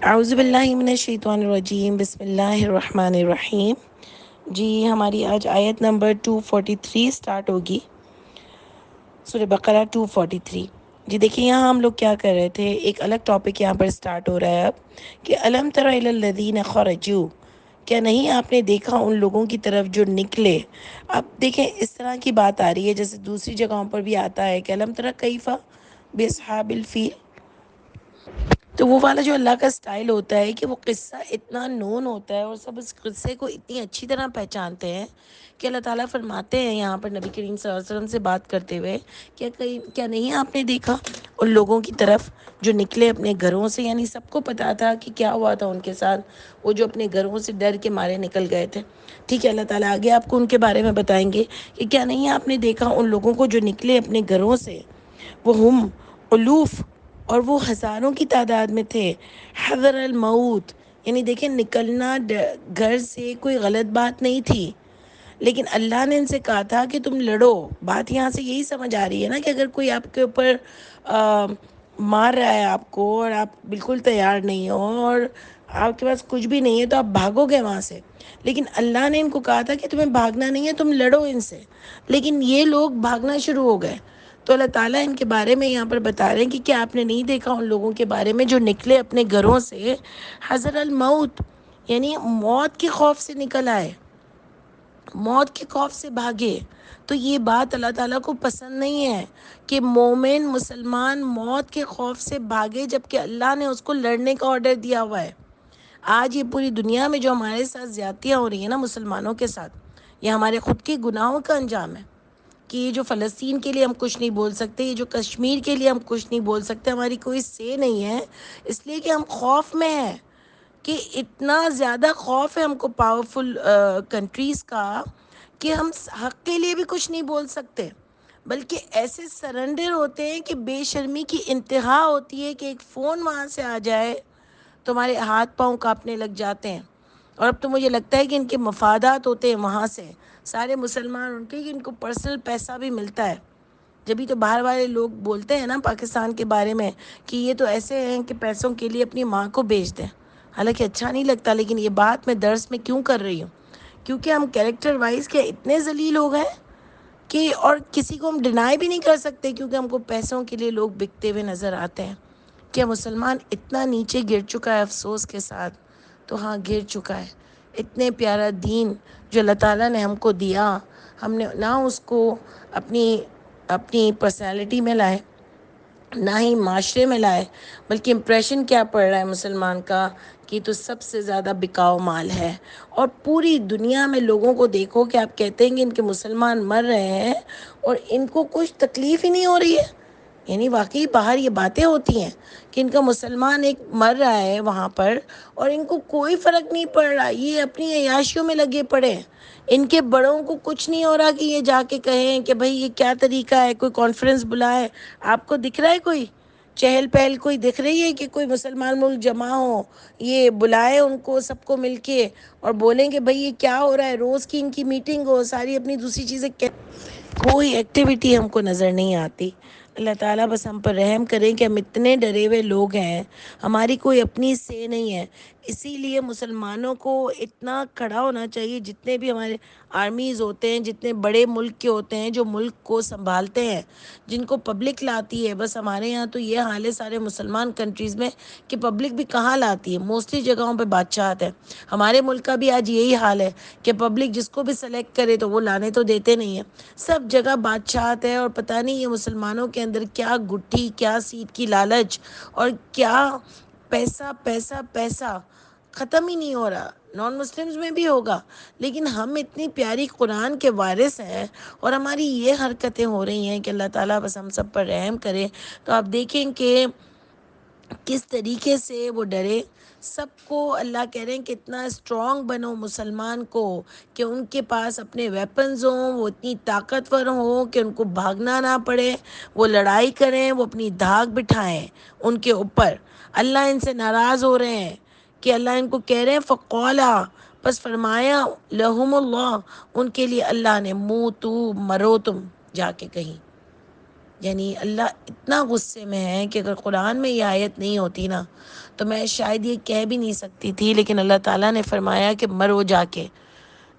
اعوذ باللہ من الشیطان الرجیم، بسم اللہ الرحمن الرحیم۔ جی ہماری آج آیت نمبر 243 سٹارٹ ہوگی، سورہ بقرہ 243۔ جی دیکھیں یہاں ہم لوگ کیا کر رہے تھے، ایک الگ ٹاپک یہاں پر سٹارٹ ہو رہا ہے اب کہ الم تر الی الذین خرجوا، کیا نہیں آپ نے دیکھا ان لوگوں کی طرف جو نکلے۔ اب دیکھیں اس طرح کی بات آ رہی ہے جیسے دوسری جگہوں پر بھی آتا ہے کہ الم تر کیف باصحاب الفیل، تو وہ والا جو اللہ کا سٹائل ہوتا ہے کہ وہ قصہ اتنا نون ہوتا ہے اور سب اس قصے کو اتنی اچھی طرح پہچانتے ہیں کہ اللہ تعالیٰ فرماتے ہیں یہاں پر نبی کریم صلی اللہ علیہ وسلم سے بات کرتے ہوئے کیا نہیں آپ نے دیکھا ان لوگوں کی طرف جو نکلے اپنے گھروں سے، یعنی سب کو پتا تھا کہ کیا ہوا تھا ان کے ساتھ، وہ جو اپنے گھروں سے ڈر کے مارے نکل گئے تھے۔ ٹھیک ہے، اللہ تعالیٰ آگے آپ کو ان کے بارے میں بتائیں گے کہ کیا نہیں آپ نے دیکھا ان لوگوں کو جو نکلے اپنے گھروں سے، وہ ہم الوف، اور وہ ہزاروں کی تعداد میں تھے، حذر الموت، یعنی دیکھیں نکلنا گھر سے کوئی غلط بات نہیں تھی، لیکن اللہ نے ان سے کہا تھا کہ تم لڑو۔ بات یہاں سے یہی سمجھ آ رہی ہے نا کہ اگر کوئی آپ کے اوپر مار رہا ہے آپ کو اور آپ بالکل تیار نہیں ہو اور آپ کے پاس کچھ بھی نہیں ہے تو آپ بھاگو گے وہاں سے، لیکن اللہ نے ان کو کہا تھا کہ تمہیں بھاگنا نہیں ہے، تم لڑو ان سے، لیکن یہ لوگ بھاگنا شروع ہو گئے۔ تو اللہ تعالیٰ ان کے بارے میں یہاں پر بتا رہے ہیں کہ کیا آپ نے نہیں دیکھا ان لوگوں کے بارے میں جو نکلے اپنے گھروں سے حذر الموت، یعنی موت کے خوف سے نکل آئے، موت کے خوف سے بھاگے۔ تو یہ بات اللہ تعالیٰ کو پسند نہیں ہے کہ مومن مسلمان موت کے خوف سے بھاگے، جبکہ اللہ نے اس کو لڑنے کا آرڈر دیا ہوا ہے۔ آج یہ پوری دنیا میں جو ہمارے ساتھ زیادتیاں ہو رہی ہیں نا مسلمانوں کے ساتھ، یہ ہمارے خود کے گناہوں کا انجام ہے کہ یہ جو فلسطین کے لیے ہم کچھ نہیں بول سکتے، یہ جو کشمیر کے لیے ہم کچھ نہیں بول سکتے، ہماری کوئی سے نہیں ہے، اس لیے کہ ہم خوف میں ہیں، کہ اتنا زیادہ خوف ہے ہم کو پاورفل کنٹریز کا کہ ہم حق کے لیے بھی کچھ نہیں بول سکتے، بلکہ ایسے سرنڈر ہوتے ہیں کہ بے شرمی کی انتہا ہوتی ہے کہ ایک فون وہاں سے آ جائے تمہارے ہاتھ پاؤں کانپنے لگ جاتے ہیں۔ اور اب تو مجھے لگتا ہے کہ ان کے مفادات ہوتے ہیں وہاں سے سارے مسلمان ان کے، کہ ان کو پرسنل پیسہ بھی ملتا ہے، جبھی تو باہر والے لوگ بولتے ہیں نا پاکستان کے بارے میں کہ یہ تو ایسے ہیں کہ پیسوں کے لیے اپنی ماں کو بیچ دیں۔ حالانکہ اچھا نہیں لگتا، لیکن یہ بات میں درس میں کیوں کر رہی ہوں، کیونکہ ہم کیریکٹر وائز کے اتنے ذلیل ہو گئے کہ اور کسی کو ہم ڈینائی بھی نہیں کر سکتے، کیونکہ ہم کو پیسوں کے لیے لوگ بکتے ہوئے نظر آتے ہیں۔ کہ مسلمان اتنا نیچے گر چکا ہے افسوس کے ساتھ، تو ہاں گر چکا ہے۔ اتنے پیارا دین جو اللہ تعالیٰ نے ہم کو دیا، ہم نے نہ اس کو اپنی پرسنالٹی میں لائے، نہ ہی معاشرے میں لائے، بلکہ امپریشن کیا پڑ رہا ہے مسلمان کا کہ تو سب سے زیادہ بکاؤ مال ہے۔ اور پوری دنیا میں لوگوں کو دیکھو کہ آپ کہتے ہیں کہ ان کے مسلمان مر رہے ہیں اور ان کو کچھ تکلیف ہی نہیں ہو رہی ہے، یعنی واقعی باہر یہ باتیں ہوتی ہیں کہ ان کا مسلمان ایک مر رہا ہے وہاں پر اور ان کو کوئی فرق نہیں پڑ رہا، یہ اپنی عیاشیوں میں لگے پڑے ہیں۔ ان کے بڑوں کو کچھ نہیں ہو رہا کہ یہ جا کے کہیں کہ بھئی یہ کیا طریقہ ہے، کوئی کانفرنس بلائے۔ آپ کو دکھ رہا ہے کوئی چہل پہل کوئی دکھ رہی ہے کہ کوئی مسلمان ملک جمع ہو، یہ بلائے ان کو سب کو مل کے اور بولیں کہ بھئی یہ کیا ہو رہا ہے، روز کی ان کی میٹنگ ہو، ساری اپنی دوسری چیزیں، کوئی ایکٹیویٹی ہم کو نظر نہیں آتی۔ اللہ تعالیٰ بس ہم پر رحم کریں کہ ہم اتنے ڈرے ہوئے لوگ ہیں، ہماری کوئی اپنی سے نہیں ہے۔ اسی لیے مسلمانوں کو اتنا کھڑا ہونا چاہیے، جتنے بھی ہمارے آرمیز ہوتے ہیں، جتنے بڑے ملک کے ہوتے ہیں جو ملک کو سنبھالتے ہیں، جن کو پبلک لاتی ہے۔ بس ہمارے یہاں تو یہ حال ہے سارے مسلمان کنٹریز میں کہ پبلک بھی کہاں لاتی ہے، موسٹلی جگہوں پہ بادشاہت ہے۔ ہمارے ملک کا بھی آج یہی حال ہے کہ پبلک جس کو بھی سلیکٹ کرے تو وہ لانے تو دیتے نہیں ہیں، سب جگہ بادشاہت ہے۔ اور پتہ نہیں یہ مسلمانوں کے اندر کیا گٹھی، کیا سیٹ کی لالچ اور کیا پیسہ پیسہ پیسہ ختم ہی نہیں ہو رہا۔ نان مسلمز میں بھی ہوگا، لیکن ہم اتنی پیاری قرآن کے وارث ہیں اور ہماری یہ حرکتیں ہو رہی ہیں کہ اللہ تعالیٰ بس ہم سب پر رحم کرے۔ تو آپ دیکھیں کہ کس طریقے سے وہ ڈرے، سب کو اللہ کہہ رہے ہیں کہ اتنا اسٹرانگ بنو مسلمان کو کہ ان کے پاس اپنے ویپنز ہوں، وہ اتنی طاقتور ہوں کہ ان کو بھاگنا نہ پڑے، وہ لڑائی کریں، وہ اپنی دھاگ بٹھائیں ان کے اوپر۔ اللہ ان سے ناراض ہو رہے ہیں کہ اللہ ان کو کہہ رہے ہیں فقولا، بس فرمایا لہم اللہ، ان کے لیے اللہ نے موتو، مرو تم جا کے کہیں۔ یعنی اللہ اتنا غصے میں ہے کہ اگر قرآن میں یہ آیت نہیں ہوتی نا تو میں شاید یہ کہہ بھی نہیں سکتی تھی، لیکن اللہ تعالیٰ نے فرمایا کہ مرو جا کے۔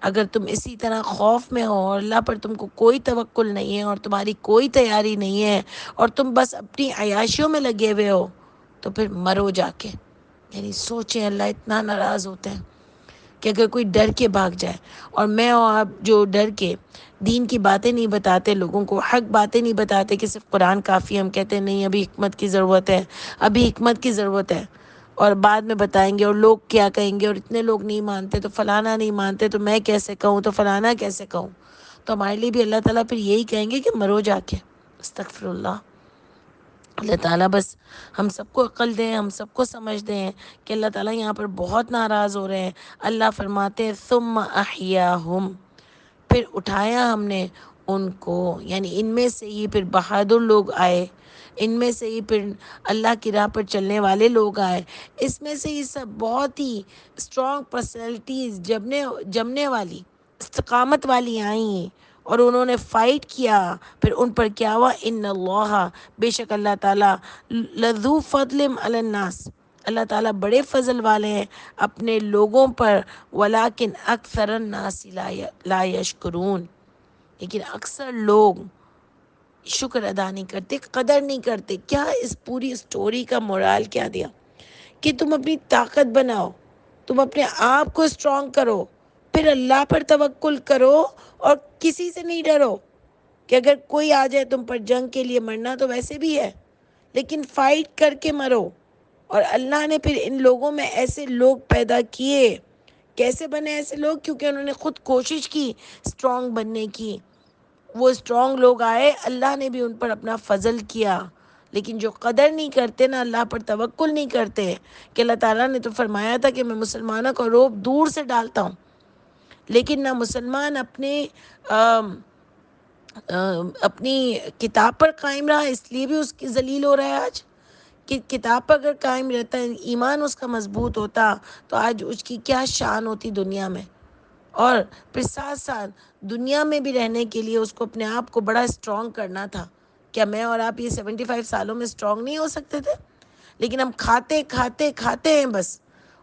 اگر تم اسی طرح خوف میں ہو اور اللہ پر تم کو کوئی توکل نہیں ہے اور تمہاری کوئی تیاری نہیں ہے اور تم بس اپنی عیاشیوں میں لگے ہوئے ہو، تو پھر مرو جا کے۔ یعنی سوچیں، اللہ اتنا ناراض ہوتے ہیں کہ اگر کوئی ڈر کے بھاگ جائے، اور میں اور آپ جو ڈر کے دین کی باتیں نہیں بتاتے، لوگوں کو حق باتیں نہیں بتاتے کہ صرف قرآن کافی ہے، ہم کہتے ہیں نہیں ابھی حکمت کی ضرورت ہے، ابھی حکمت کی ضرورت ہے، اور بعد میں بتائیں گے، اور لوگ کیا کہیں گے، اور اتنے لوگ نہیں مانتے تو فلانا نہیں مانتے تو میں کیسے کہوں، تو فلانا کیسے کہوں، تو ہمارے لیے بھی اللہ تعالیٰ پھر یہی کہیں گے کہ مرو جا کے۔ استغفر اللہ۔ اللہ تعالیٰ بس ہم سب کو عقل دیں، ہم سب کو سمجھ دیں کہ اللہ تعالیٰ یہاں پر بہت ناراض ہو رہے ہیں۔ اللہ فرماتے ہیں ثم احیاہم، پھر اٹھایا ہم نے ان کو، یعنی ان میں سے ہی پھر بہادر لوگ آئے، ان میں سے ہی پھر اللہ کی راہ پر چلنے والے لوگ آئے، اس میں سے ہی سب بہت ہی اسٹرانگ پرسنالٹیز جمنے والی، استقامت والی آئیں، اور انہوں نے فائٹ کیا۔ پھر ان پر کیا ہوا، ان اللہ، بے شک اللہ تعالیٰ، لذو فضل علی الناس، اللہ تعالیٰ بڑے فضل والے ہیں اپنے لوگوں پر، ولیکن اکثر الناس لا یشکرون، لیکن اکثر لوگ شکر ادا نہیں کرتے، قدر نہیں کرتے۔ کیا اس پوری اسٹوری کا مورال کیا دیا کہ تم اپنی طاقت بناؤ، تم اپنے آپ کو اسٹرانگ کرو، پھر اللہ پر توکل کرو، اور کسی سے نہیں ڈرو کہ اگر کوئی آ جائے تم پر جنگ کے لیے، مرنا تو ویسے بھی ہے لیکن فائٹ کر کے مرو۔ اور اللہ نے پھر ان لوگوں میں ایسے لوگ پیدا کیے۔ کیسے بنے ایسے لوگ؟ کیونکہ انہوں نے خود کوشش کی اسٹرانگ بننے کی، وہ اسٹرانگ لوگ آئے، اللہ نے بھی ان پر اپنا فضل کیا۔ لیکن جو قدر نہیں کرتے، نہ اللہ پر توکل نہیں کرتے، کہ اللہ تعالیٰ نے تو فرمایا تھا کہ میں مسلمانوں کو روب دور سے ڈالتا ہوں، لیکن نہ مسلمان اپنی کتاب پر قائم رہا، اس لیے بھی اس کی ذلیل ہو رہا ہے آج، کہ کتاب پر اگر قائم رہتا ہے، ایمان اس کا مضبوط ہوتا، تو آج اس کی کیا شان ہوتی دنیا میں۔ اور پھر ساتھ ساتھ دنیا میں بھی رہنے کے لیے اس کو اپنے آپ کو بڑا اسٹرانگ کرنا تھا۔ کیا میں اور آپ یہ 75 سالوں میں اسٹرانگ نہیں ہو سکتے تھے؟ لیکن ہم کھاتے کھاتے کھاتے ہیں بس،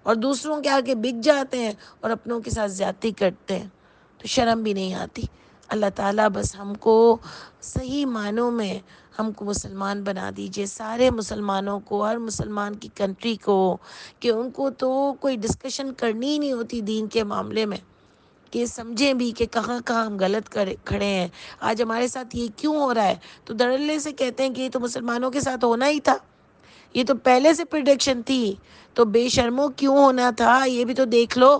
اور دوسروں کے آگے بک جاتے ہیں اور اپنوں کے ساتھ زیادتی کرتے ہیں، تو شرم بھی نہیں آتی۔ اللہ تعالیٰ بس ہم کو صحیح معنوں میں ہم کو مسلمان بنا دیجئے، سارے مسلمانوں کو، ہر مسلمان کی کنٹری کو، کہ ان کو تو کوئی ڈسکشن کرنی ہی نہیں ہوتی دین کے معاملے میں، کہ سمجھیں بھی کہ کہاں کہاں ہم غلط کھڑے ہیں، آج ہمارے ساتھ یہ کیوں ہو رہا ہے، تو دھڑلے سے کہتے ہیں کہ یہ تو مسلمانوں کے ساتھ ہونا ہی تھا، یہ تو پہلے سے پریڈکشن تھی، تو بے شرموں کیوں ہونا تھا، یہ بھی تو دیکھ لو،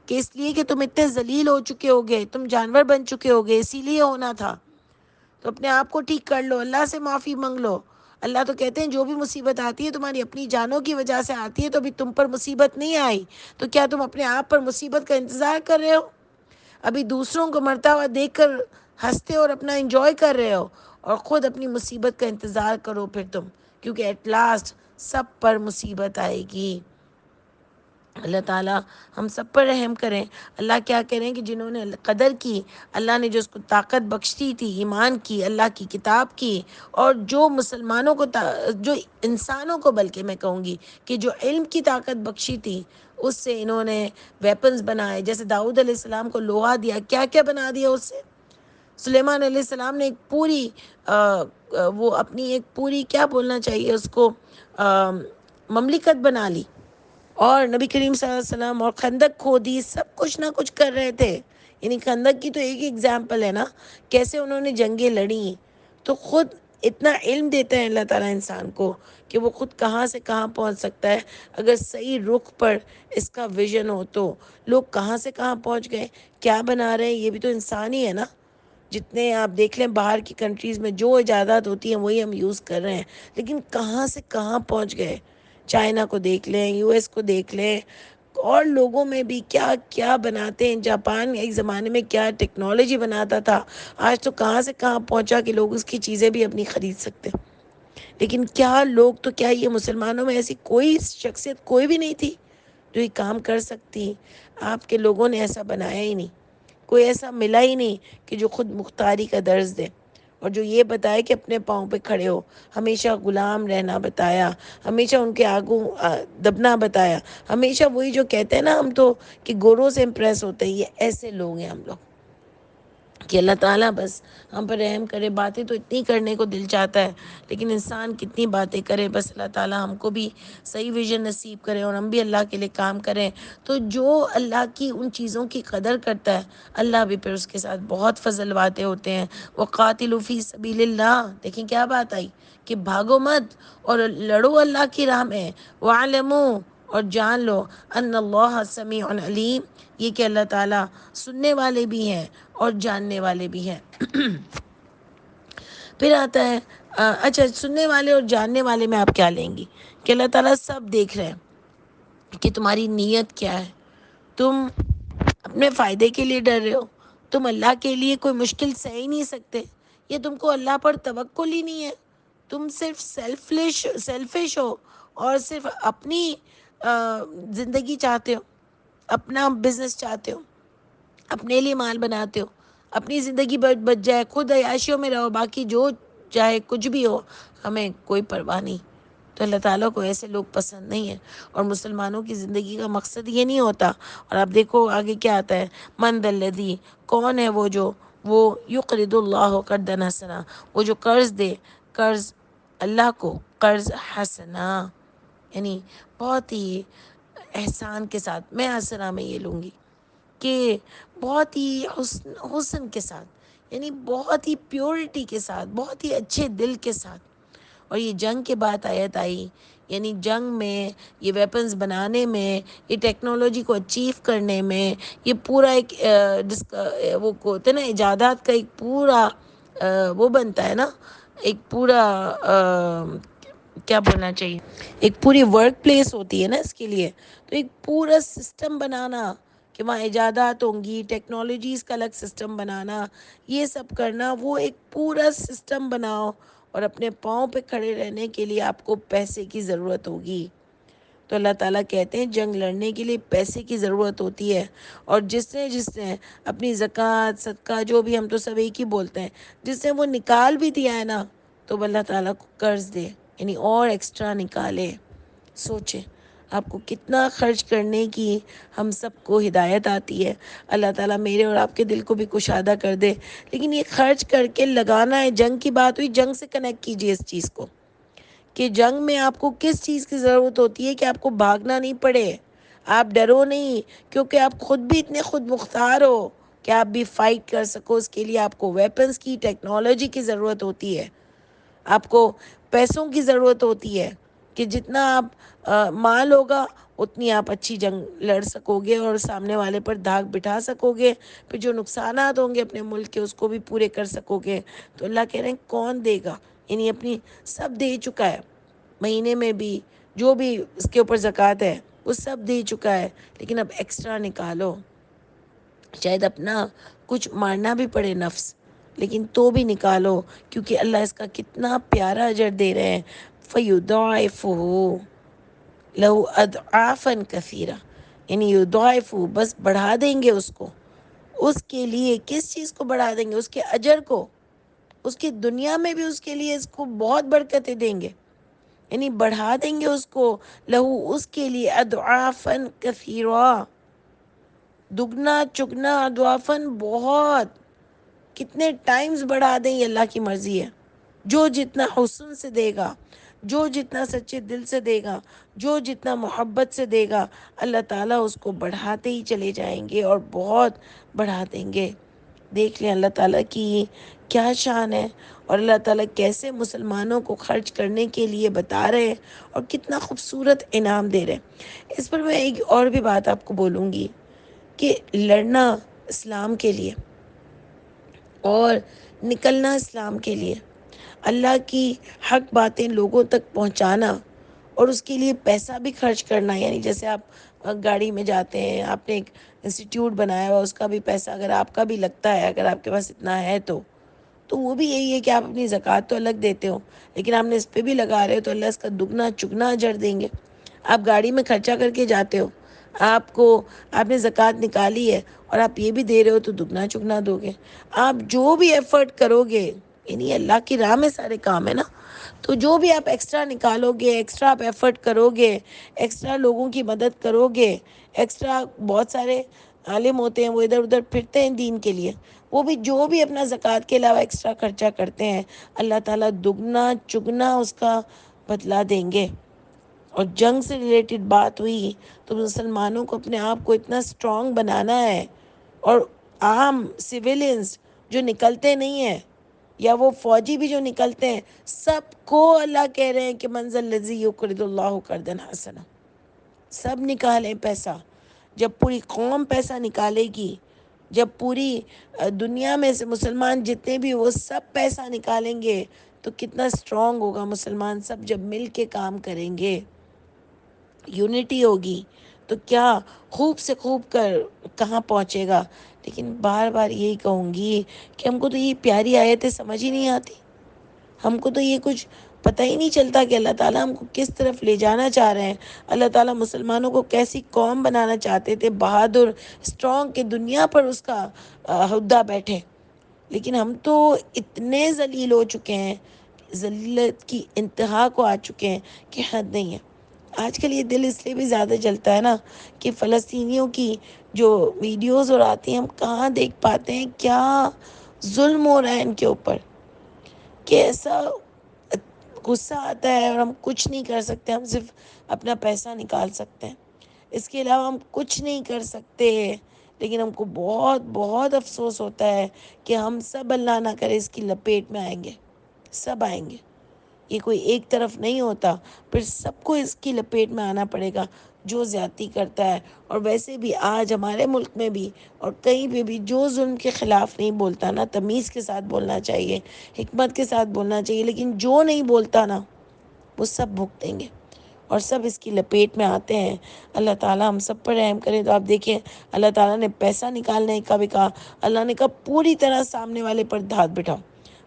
کہ اس لیے کہ تم اتنے ذلیل ہو چکے ہوگے، تم جانور بن چکے ہوگے، اسی لیے ہونا تھا، تو اپنے آپ کو ٹھیک کر لو، اللہ سے معافی مانگ لو۔ اللہ تو کہتے ہیں جو بھی مصیبت آتی ہے تمہاری اپنی جانوں کی وجہ سے آتی ہے، تو ابھی تم پر مصیبت نہیں آئی، تو کیا تم اپنے آپ پر مصیبت کا انتظار کر رہے ہو؟ ابھی دوسروں کو مرتا ہوا دیکھ کر ہنستے اور اپنا انجوائے کر رہے ہو، اور خود اپنی مصیبت کا انتظار کرو پھر تم، کیونکہ ایٹ لاسٹ سب پر مصیبت آئے گی۔ اللہ تعالیٰ ہم سب پر رحم کریں۔ اللہ کیا کریں کہ جنہوں نے قدر کی، اللہ نے جو اس کو طاقت بخشی تھی، ایمان کی، اللہ کی کتاب کی، اور جو مسلمانوں کو جو انسانوں کو، بلکہ میں کہوں گی کہ جو علم کی طاقت بخشی تھی، اس سے انہوں نے ویپنز بنائے، جیسے داؤد علیہ السلام کو لوہا دیا، کیا کیا بنا دیا اس سے۔ سلیمان علیہ السلام نے ایک پوری وہ اپنی ایک پوری، کیا بولنا چاہیے اس کو، مملکت بنا لی، اور نبی کریم صلی اللہ علیہ وسلم اور خندق کھودی، سب کچھ نہ کچھ کر رہے تھے۔ یعنی خندق کی تو ایک ایگزامپل ہے نا، کیسے انہوں نے جنگیں لڑیں۔ تو خود اتنا علم دیتا ہے اللہ تعالیٰ انسان کو کہ وہ خود کہاں سے کہاں پہنچ سکتا ہے، اگر صحیح رخ پر اس کا ویژن ہو تو۔ لوگ کہاں سے کہاں پہنچ گئے، کیا بنا رہے ہیں، یہ بھی تو انسان ہی ہے نا۔ جتنے آپ دیکھ لیں باہر کی کنٹریز میں جو ایجادات ہوتی ہیں وہی ہم یوز کر رہے ہیں، لیکن کہاں سے کہاں پہنچ گئے۔ چائنا کو دیکھ لیں، یو ایس کو دیکھ لیں، اور لوگوں میں بھی کیا کیا بناتے ہیں۔ جاپان ایک زمانے میں کیا ٹیکنالوجی بناتا تھا، آج تو کہاں سے کہاں پہنچا کہ لوگ اس کی چیزیں بھی اپنی خرید سکتے۔ لیکن کیا لوگ، تو کیا یہ مسلمانوں میں ایسی کوئی شخصیت کوئی بھی نہیں تھی جو یہ کام کر سکتی؟ آپ کے لوگوں نے ایسا بنایا ہی نہیں، کوئی ایسا ملا ہی نہیں کہ جو خود مختاری کا درس دے، اور جو یہ بتایا کہ اپنے پاؤں پہ کھڑے ہو، ہمیشہ غلام رہنا بتایا، ہمیشہ ان کے آگوں دبنا بتایا، ہمیشہ وہی جو کہتے ہیں نا ہم تو کہ گوروں سے امپریس ہوتے ہیں، یہ ایسے لوگ ہیں ہم لوگ کہ اللہ تعالیٰ بس ہم پر رحم کرے۔ باتیں تو اتنی کرنے کو دل چاہتا ہے، لیکن انسان کتنی باتیں کرے، بس اللہ تعالیٰ ہم کو بھی صحیح ویژن نصیب کرے اور ہم بھی اللہ کے لیے کام کریں۔ تو جو اللہ کی ان چیزوں کی قدر کرتا ہے، اللہ بھی پھر اس کے ساتھ بہت فضل باتیں ہوتے ہیں۔ وَقَاتِلُوا فِي سَبِيلِ اللَّهِ، دیکھیں کیا بات آئی کہ بھاگو مت اور لڑو اللہ کی راہ میں۔ وَاعْلَمُوا، اور جان لو، ان اللہ سمیع علیم، یہ کہ اللہ تعالیٰ سننے والے بھی ہیں اور جاننے والے بھی ہیں۔ پھر آتا ہے اچھا، سننے والے اور جاننے والے میں آپ کیا لیں گی کہ اللہ تعالیٰ سب دیکھ رہے ہیں کہ تمہاری نیت کیا ہے، تم اپنے فائدے کے لیے ڈر رہے ہو، تم اللہ کے لیے کوئی مشکل سہ ہی نہیں سکتے، یا تم کو اللہ پر توکل ہی نہیں ہے، تم صرف سیلفش ہو اور صرف اپنی زندگی چاہتے ہو، اپنا بزنس چاہتے ہو، اپنے لیے مال بناتے ہو، اپنی زندگی بچ جائے، خود عیاشیوں میں رہو، باقی جو چاہے کچھ بھی ہو، ہمیں کوئی پرواہ نہیں۔ تو اللہ تعالیٰ کو ایسے لوگ پسند نہیں ہیں، اور مسلمانوں کی زندگی کا مقصد یہ نہیں ہوتا۔ اور آپ دیکھو آگے کیا آتا ہے، من ذا الذی، کون ہے وہ یقرض اللہ قرضا حسنا، وہ جو قرض دے، قرض اللہ کو، قرض حسنا یعنی بہت ہی احسان کے ساتھ، میں حسنا میں یہ لوں گی کہ بہت ہی حسن کے ساتھ، یعنی بہت ہی پیورٹی کے ساتھ، بہت ہی اچھے دل کے ساتھ۔ اور یہ جنگ کے بعد آیت آئی، یعنی جنگ میں، یہ ویپنز بنانے میں، یہ ٹیکنالوجی کو اچیو کرنے میں، یہ پورا ایک وہ ہوتا ہے نا ایجادات کا ایک پورا وہ بنتا ہے نا، ایک پورا کیا بولنا چاہیے، ایک پوری ورک پلیس ہوتی ہے نا اس کے لیے۔ تو ایک پورا سسٹم بنانا کہ وہاں ایجادات ہوں گی، ٹیکنالوجیز کا الگ سسٹم بنانا، یہ سب کرنا، وہ ایک پورا سسٹم بناؤ۔ اور اپنے پاؤں پہ کھڑے رہنے کے لیے آپ کو پیسے کی ضرورت ہوگی۔ تو اللہ تعالیٰ کہتے ہیں جنگ لڑنے کے لیے پیسے کی ضرورت ہوتی ہے، اور جس نے اپنی زکوٰۃ، صدقہ، جو بھی ہم تو سب ایک ہی بولتے ہیں، جس نے وہ نکال بھی دیا ہے نا، تو اللہ تعالیٰ کو قرض دے، یعنی اور ایکسٹرا نکالے۔ سوچیں آپ کو کتنا خرچ کرنے کی ہم سب کو ہدایت آتی ہے۔ اللہ تعالیٰ میرے اور آپ کے دل کو بھی کشادہ کر دے۔ لیکن یہ خرچ کر کے لگانا ہے، جنگ کی بات ہوئی، جنگ سے کنیکٹ کیجئے اس چیز کو کہ جنگ میں آپ کو کس چیز کی ضرورت ہوتی ہے کہ آپ کو بھاگنا نہیں پڑے، آپ ڈرو نہیں، کیونکہ آپ خود بھی اتنے خود مختار ہو کہ آپ بھی فائٹ کر سکو۔ اس کے لیے آپ کو ویپنز کی، ٹیکنالوجی کی ضرورت ہوتی ہے، آپ کو پیسوں کی ضرورت ہوتی ہے کہ جتنا آپ مال ہوگا اتنی آپ اچھی جنگ لڑ سکو گے اور سامنے والے پر داغ بٹھا سکو گے، پھر جو نقصانات ہوں گے اپنے ملک کے اس کو بھی پورے کر سکو گے۔ تو اللہ کہہ رہے ہیں کون دے گا، یعنی اپنی سب دے چکا ہے، مہینے میں بھی جو بھی اس کے اوپر زکوٰۃ ہے وہ سب دے چکا ہے، لیکن اب ایکسٹرا نکالو، شاید اپنا کچھ مارنا بھی پڑے نفس، لیکن تو بھی نکالو، کیونکہ اللہ اس کا کتنا پیارا اجر دے رہے ہیں۔ فَيُضَاعِفُهُ لَهُ أَضْعَافًا كَثِيرًا، یعنی یضاعف، بس بڑھا دیں گے اس کو، اس کے لیے کس چیز کو بڑھا دیں گے، اس کے اجر کو، اس کی دنیا میں بھی اس کے لیے اس کو بہت برکتیں دیں گے، یعنی بڑھا دیں گے اس کو، لہو، اس کے لیے، اضعافاً کثیرا، دگنا چگنا، اضعافاً بہت، کتنے ٹائمز بڑھا دیں، یہ اللہ کی مرضی ہے۔ جو جتنا حسن سے دے گا، جو جتنا سچے دل سے دے گا، جو جتنا محبت سے دے گا، اللہ تعالیٰ اس کو بڑھاتے ہی چلے جائیں گے اور بہت بڑھا دیں گے۔ دیکھ لیں اللہ تعالیٰ کی کیا شان ہے، اور اللہ تعالیٰ کیسے مسلمانوں کو خرچ کرنے کے لیے بتا رہے ہیں اور کتنا خوبصورت انعام دے رہے ہیں۔ اس پر میں ایک اور بھی بات آپ کو بولوں گی کہ لڑنا اسلام کے لیے اور نکلنا اسلام کے لیے، اللہ کی حق باتیں لوگوں تک پہنچانا اور اس کے لیے پیسہ بھی خرچ کرنا، یعنی جیسے آپ گاڑی میں جاتے ہیں، آپ نے ایک انسٹیٹیوٹ بنایا ہوا، اس کا بھی پیسہ اگر آپ کا بھی لگتا ہے، اگر آپ کے پاس اتنا ہے تو وہ بھی یہی ہے کہ آپ اپنی زکوٰۃ تو الگ دیتے ہو، لیکن آپ نے اس پہ بھی لگا رہے ہو تو اللہ اس کا دگنا چگنا اجر دیں گے۔ آپ گاڑی میں خرچہ کر کے جاتے ہو، آپ نے زکوٰۃ نکالی ہے اور آپ یہ بھی دے رہے ہو تو دگنا چگنا دو گے۔ آپ جو بھی ایفرٹ کرو گے یعنی اللہ کی راہ میں سارے کام ہے نا. تو جو بھی آپ ایکسٹرا نکالو گے، ایکسٹرا آپ ایفرٹ کرو گے، ایکسٹرا لوگوں کی مدد کرو گے، ایکسٹرا بہت سارے عالم ہوتے ہیں وہ ادھر ادھر پھرتے ہیں دین کے لیے، وہ بھی جو بھی اپنا زکوٰۃ کے علاوہ ایکسٹرا خرچہ کرتے ہیں اللہ تعالیٰ دگنا چگنا اس کا بدلا دیں گے. اور جنگ سے ریلیٹڈ بات ہوئی تو مسلمانوں کو اپنے آپ کو اتنا اسٹرانگ بنانا ہے. اور عام سویلینز جو نکلتے نہیں ہیں یا وہ فوجی بھی جو نکلتے ہیں، سب کو اللہ کہہ رہے ہیں کہ منزل الذی یقرض اللہ قرضا حسنا. سب نکالیں پیسہ. جب پوری قوم پیسہ نکالے گی، جب پوری دنیا میں سے مسلمان جتنے بھی وہ سب پیسہ نکالیں گے تو کتنا اسٹرانگ ہوگا مسلمان. سب جب مل کے کام کریں گے، یونٹی ہوگی تو کیا خوب سے خوب کر کہاں پہنچے گا. لیکن بار بار یہی کہوں گی کہ ہم کو تو یہ پیاری آیتیں سمجھ ہی نہیں آتی. ہم کو تو یہ کچھ پتہ ہی نہیں چلتا کہ اللہ تعالیٰ ہم کو کس طرف لے جانا چاہ رہے ہیں. اللہ تعالیٰ مسلمانوں کو کیسی قوم بنانا چاہتے تھے، بہادر اسٹرانگ، کہ دنیا پر اس کا عہدہ بیٹھے. لیکن ہم تو اتنے ذلیل ہو چکے ہیں، ذلت کی انتہا کو آ چکے ہیں کہ حد نہیں ہے. آج کل یہ دل اس لیے بھی زیادہ جلتا ہے نا کہ فلسطینیوں کی جو ویڈیوز اور آتی ہیں ہم کہاں دیکھ پاتے ہیں کیا ظلم ہو رہا ہے ان کے اوپر، کہ ایسا غصہ آتا ہے اور ہم کچھ نہیں کر سکتے. ہم صرف اپنا پیسہ نکال سکتے ہیں، اس کے علاوہ ہم کچھ نہیں کر سکتے. لیکن ہم کو بہت بہت افسوس ہوتا ہے کہ ہم سب اللہ نہ کرے اس کی لپیٹ میں آئیں گے. سب آئیں گے، یہ کوئی ایک طرف نہیں ہوتا، پھر سب کو اس کی لپیٹ میں آنا پڑے گا جو زیادتی کرتا ہے. اور ویسے بھی آج ہمارے ملک میں بھی اور کہیں پہ بھی جو ظلم کے خلاف نہیں بولتا نا، تمیز کے ساتھ بولنا چاہیے، حکمت کے ساتھ بولنا چاہیے، لیکن جو نہیں بولتا نا وہ سب بھگتیں گے اور سب اس کی لپیٹ میں آتے ہیں. اللہ تعالیٰ ہم سب پر رحم کرے. تو آپ دیکھیں اللہ تعالیٰ نے پیسہ نکالنے کا بھی کہا، اللہ نے کہا پوری طرح سامنے والے پر دھات بٹھاؤ،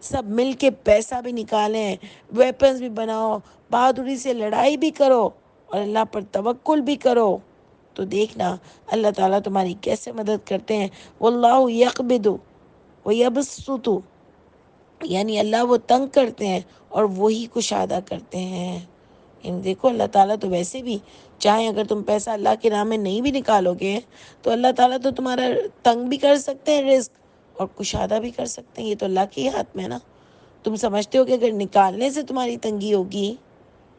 سب مل کے پیسہ بھی نکالیں، ویپنز بھی بناؤ، بہادری سے لڑائی بھی کرو اور اللہ پر توکل بھی کرو. تو دیکھنا اللہ تعالیٰ تمہاری کیسے مدد کرتے ہیں. واللہ یقبض ویبسط، یعنی اللہ وہ تنگ کرتے ہیں اور وہی کشادہ کرتے ہیں. یعنی دیکھو اللہ تعالیٰ تو ویسے بھی چاہے اگر تم پیسہ اللہ کی راہ میں نہیں بھی نکالو گے تو اللہ تعالیٰ تو تمہارا تنگ بھی کر سکتے ہیں رزق اور کشادہ بھی کر سکتے ہیں. یہ تو اللہ کے ہی ہاتھ میں ہے نا. تم سمجھتے ہو کہ اگر نکالنے سے تمہاری تنگی ہوگی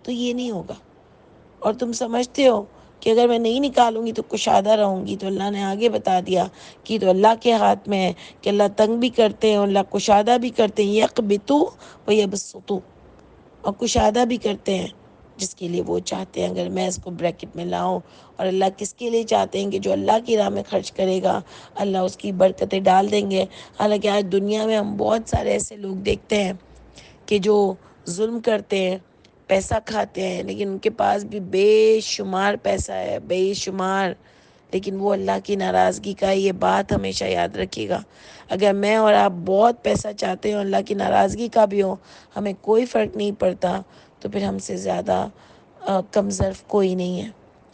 تو یہ نہیں ہوگا، اور تم سمجھتے ہو کہ اگر میں نہیں نکالوں گی تو کشادہ رہوں گی، تو اللہ نے آگے بتا دیا کہ تو اللہ کے ہاتھ میں ہے کہ اللہ تنگ بھی کرتے ہیں اور اللہ کشادہ بھی کرتے ہیں. یقبتو و یبسطو، اور کشادہ بھی کرتے ہیں جس کے لیے وہ چاہتے ہیں. اگر میں اس کو بریکٹ میں لاؤں، اور اللہ کس کے لیے چاہتے ہیں کہ جو اللہ کی راہ میں خرچ کرے گا اللہ اس کی برکتیں ڈال دیں گے. حالانکہ آج دنیا میں ہم بہت سارے ایسے لوگ دیکھتے ہیں کہ جو ظلم کرتے ہیں، پیسہ کھاتے ہیں، لیکن ان کے پاس بھی بے شمار پیسہ ہے، بے شمار، لیکن وہ اللہ کی ناراضگی کا ہے. یہ بات ہمیشہ یاد رکھیے گا. اگر میں اور آپ بہت پیسہ چاہتے ہوں، اللہ کی ناراضگی کا بھی ہو، ہمیں کوئی فرق نہیں پڑتا، تو پھر ہم سے زیادہ کم ظرف کوئی نہیں ہے،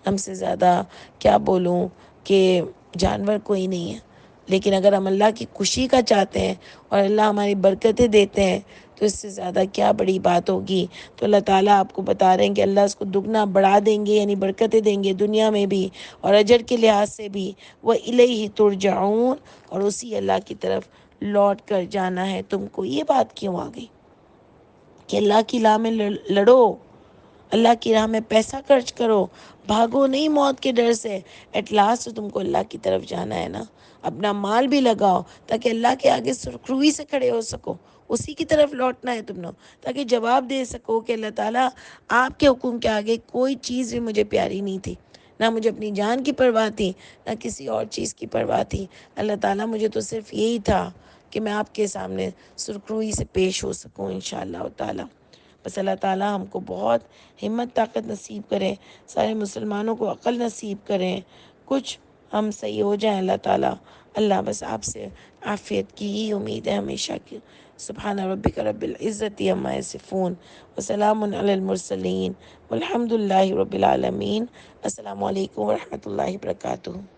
ہم سے زیادہ کیا بولوں کہ جانور کوئی نہیں ہے. لیکن اگر ہم اللہ کی خوشی کا چاہتے ہیں اور اللہ ہماری برکتیں دیتے ہیں تو اس سے زیادہ کیا بڑی بات ہوگی. تو اللہ تعالیٰ آپ کو بتا رہے ہیں کہ اللہ اس کو دگنا بڑھا دیں گے، یعنی برکتیں دیں گے دنیا میں بھی اور اجر کے لحاظ سے بھی. وَإِلَيْهِ تُرْجَعُونَ، اور اسی اللہ کی طرف لوٹ کر جانا ہے تم کو. یہ بات کیوں آ گئی کہ اللہ کی راہ میں لڑو، اللہ کی راہ میں پیسہ خرچ کرو، بھاگو نہیں موت کے ڈر سے. ایٹ لاسٹ تم کو اللہ کی طرف جانا ہے نا. اپنا مال بھی لگاؤ تاکہ اللہ کے آگے سرخروئی سے کھڑے ہو سکو، اسی کی طرف لوٹنا ہے تم نے، تاکہ جواب دے سکو کہ اللہ تعالیٰ آپ کے حکم کے آگے کوئی چیز بھی مجھے پیاری نہیں تھی، نہ مجھے اپنی جان کی پرواہ تھی، نہ کسی اور چیز کی پرواہ تھی. اللہ تعالیٰ مجھے تو صرف یہی تھا کہ میں آپ کے سامنے سرخروئی سے پیش ہو سکوں انشاءاللہ تعالیٰ. بس اللہ تعالیٰ ہم کو بہت ہمت طاقت نصیب کریں، سارے مسلمانوں کو عقل نصیب کریں، کچھ ہم صحیح ہو جائیں اللہ تعالیٰ. اللہ بس آپ سے عافیت کی ہی امید ہے ہمیشہ کی. سبحان ربک رب العزت عما یصفون وسلام علی المرسلین والحمد للہ رب العالمین. السلام علیکم ورحمۃ اللہ وبرکاتہ.